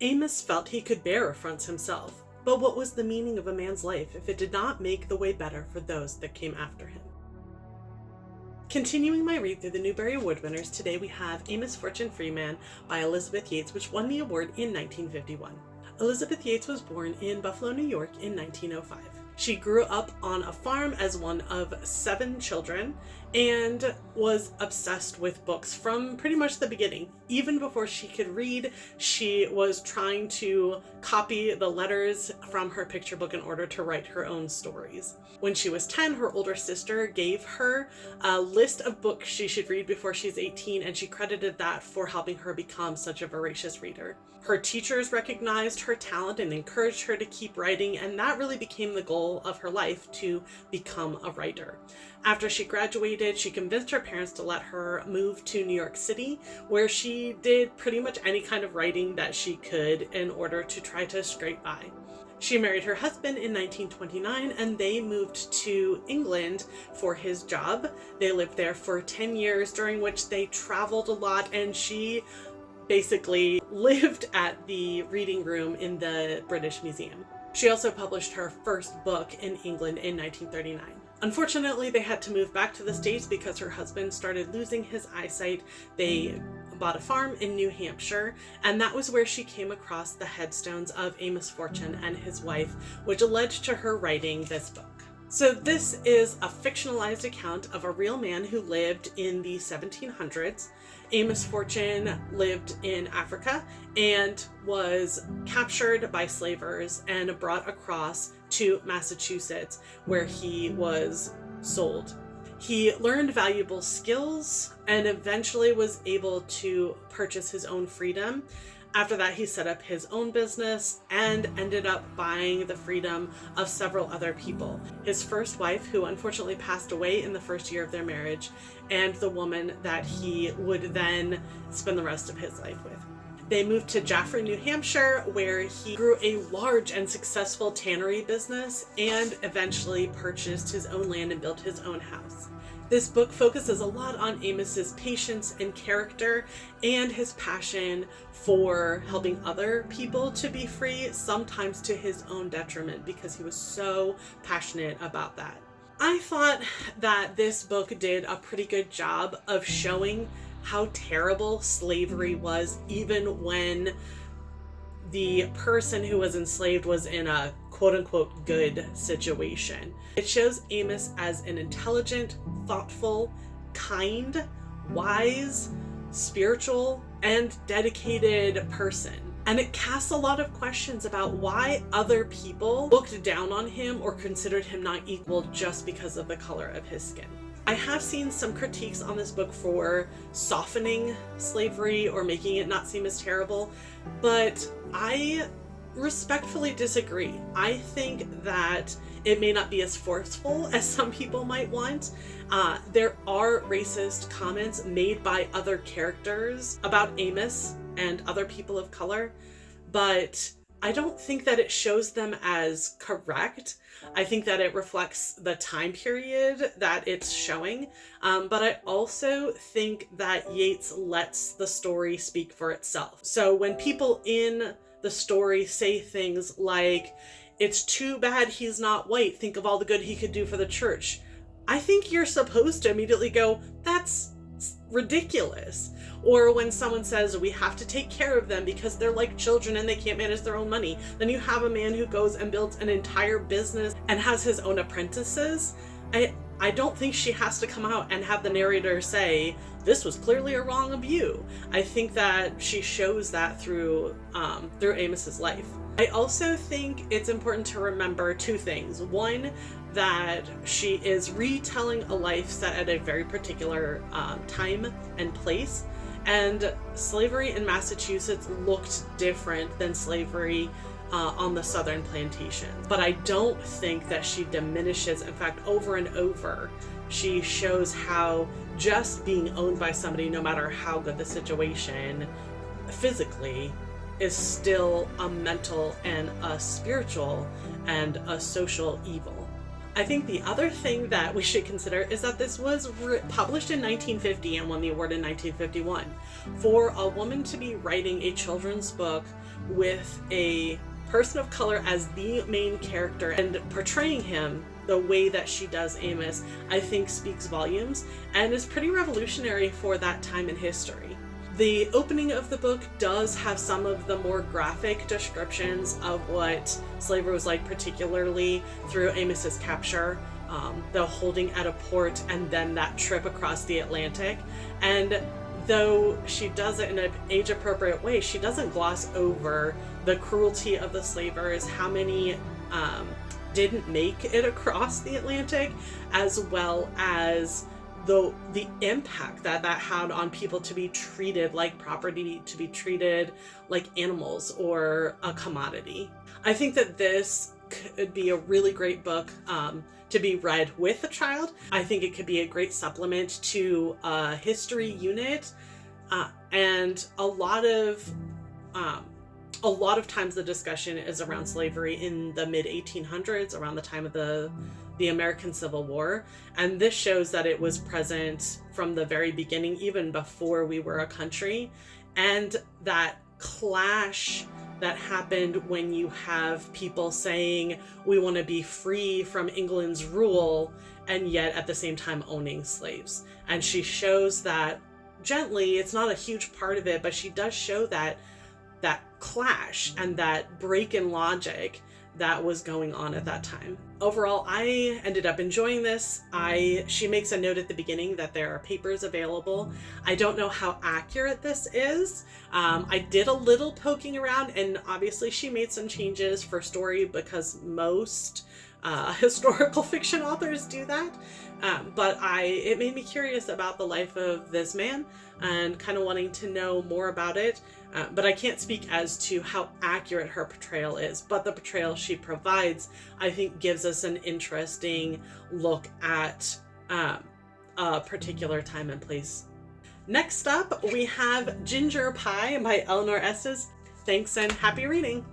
Amos felt he could bear affronts himself, but what was the meaning of a man's life if it did not make the way better for those that came after him? Continuing my read through the Newbery Award winners, today we have Amos Fortune Freeman by Elizabeth Yates, which won the award in 1951. Elizabeth Yates was born in Buffalo, New York in 1905. She grew up on a farm as one of 7 children and was obsessed with books from pretty much the beginning. Even before she could read, she was trying to copy the letters from her picture book in order to write her own stories. When she was 10, her older sister gave her a list of books she should read before she's 18, and she credited that for helping her become such a voracious reader. Her teachers recognized her talent and encouraged her to keep writing, and that really became the goal of her life, to become a writer. After she graduated, she convinced her parents to let her move to New York City, where she did pretty much any kind of writing that she could in order to try to scrape by. She married her husband in 1929, and they moved to England for his job. They lived there for 10 years, during which they traveled a lot, and she basically lived at the reading room in the British Museum. She also published her first book in England in 1939. Unfortunately, they had to move back to the States because her husband started losing his eyesight. They bought a farm in New Hampshire, and that was where she came across the headstones of Amos Fortune and his wife, which led to her writing this book. So this is a fictionalized account of a real man who lived in the 1700s. Amos Fortune lived in Africa and was captured by slavers and brought across to Massachusetts, where he was sold. He learned valuable skills and eventually was able to purchase his own freedom. After that, he set up his own business and ended up buying the freedom of several other people. His first wife, who unfortunately passed away in the first year of their marriage, and the woman that he would then spend the rest of his life with. They moved to Jaffrey, New Hampshire, where he grew a large and successful tannery business and eventually purchased his own land and built his own house. This book focuses a lot on Amos's patience and character and his passion for helping other people to be free, sometimes to his own detriment, because he was so passionate about that. I thought that this book did a pretty good job of showing how terrible slavery was, even when the person who was enslaved was in a quote-unquote good situation. It shows Amos as an intelligent, thoughtful, kind, wise, spiritual, and dedicated person. And it casts a lot of questions about why other people looked down on him or considered him not equal just because of the color of his skin. I have seen some critiques on this book for softening slavery or making it not seem as terrible, but I respectfully disagree. I think that it may not be as forceful as some people might want. There are racist comments made by other characters about Amos and other people of color, but I don't think that it shows them as correct. I think that it reflects the time period that it's showing, but I also think that Yates lets the story speak for itself. So when people in the story say things like, "It's too bad he's not white, think of all the good he could do for the church," I think you're supposed to immediately go, "That's ridiculous." Or when someone says, "We have to take care of them because they're like children and they can't manage their own money," then you have a man who goes and builds an entire business and has his own apprentices. I don't think she has to come out and have the narrator say, "This was clearly a wrong view." I think that she shows that through Amos's life. I also think it's important to remember 2 things. One, that she is retelling a life set at a very particular time and place. And slavery in Massachusetts looked different than slavery on the southern plantations. But I don't think that she diminishes. In fact, over and over, she shows how just being owned by somebody, no matter how good the situation physically, is still a mental and a spiritual and a social evil. I think the other thing that we should consider is that this was published in 1950 and won the award in 1951. For a woman to be writing a children's book with a person of color as the main character and portraying him the way that she does Amos, I think speaks volumes and is pretty revolutionary for that time in history. The opening of the book does have some of the more graphic descriptions of what slavery was like, particularly through Amos's capture, the holding at a port, and then that trip across the Atlantic. And though she does it in an age-appropriate way, she doesn't gloss over the cruelty of the slavers, how many didn't make it across the Atlantic, as well as the impact that had on people to be treated like property, to be treated like animals or a commodity. I think that this could be a really great book to be read with a child. I think it could be a great supplement to a history unit, and a lot of times the discussion is around slavery in the mid 1800s, around the time of the American Civil War, and this shows that it was present from the very beginning, even before we were a country, and that clash that happened when you have people saying we want to be free from England's rule and yet at the same time owning slaves. And she shows that gently. It's not a huge part of it, but she does show that clash and that break in logic that was going on at that time. Overall, I ended up enjoying this. She makes a note at the beginning that there are papers available. I don't know how accurate this is. I did a little poking around, and obviously she made some changes for story because most historical fiction authors do that. But it made me curious about the life of this man and kind of wanting to know more about it. But I can't speak as to how accurate her portrayal is, but the portrayal she provides, I think, gives us an interesting look at a particular time and place. Next up, we have Ginger Pie by Eleanor Estes. Thanks and happy reading!